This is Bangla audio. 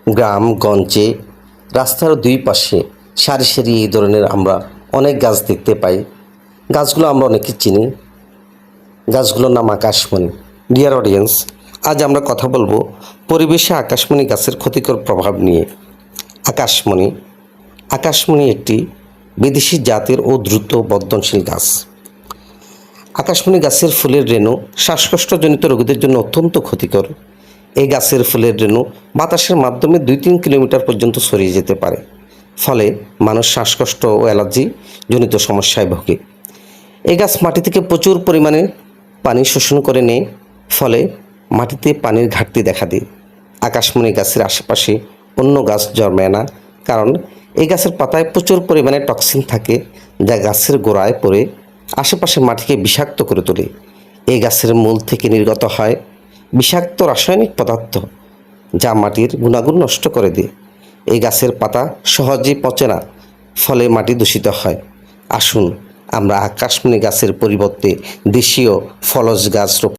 গ্রামগঞ্জে রাস্তার দুই পাশে সারি সারি এই ধরনের আমরা অনেক গাছ দেখতে পাই। গাছগুলো আমরা অনেকে চিনি। গাছগুলোর নাম আকাশমণি। ডিয়ার অডিয়েন্স, আজ আমরা কথা বলবো পরিবেশে আকাশমণি গাছের ক্ষতিকর প্রভাব নিয়ে। আকাশমণি একটি বিদেশি জাতের ও দ্রুত বর্ধনশীল গাছ। আকাশমণি গাছের ফুলের রেণু শ্বাসকষ্টজনিত রোগীদের জন্য অত্যন্ত ক্ষতিকর। এই গাছের ফুলের রেণু বাতাসের মাধ্যমে 2-3 কিলোমিটার পর্যন্ত ছড়িয়ে যেতে পারে, ফলে মানুষ শ্বাসকষ্ট ও অ্যালার্জি জনিত সমস্যায় ভোগে। এই গাছ মাটি থেকে প্রচুর পরিমাণে পানি শোষণ করে নেয়, ফলে মাটিতে পানির ঘাটতি দেখা দেয়। আকাশমণি গাছের আশেপাশে অন্য গাছ জন্মায় না, কারণ এই গাছের পাতায় প্রচুর পরিমাণে টক্সিন থাকে, যা গাছের গোড়ায় পড়ে আশেপাশের মাটিকে বিষাক্ত করে তোলে। এই গাছের মূল থেকে নির্গত হয় বিষাক্ত রাসায়নিক পদার্থ, যা মাটির গুণাগুণ নষ্ট করে দেয়। এই গাছের পাতা সহজেই পচে না, ফলে মাটি দূষিত হয়। আসুন আমরা আকাশমণি গাছের পরিবর্তে দেশীয় ফলজ গাছ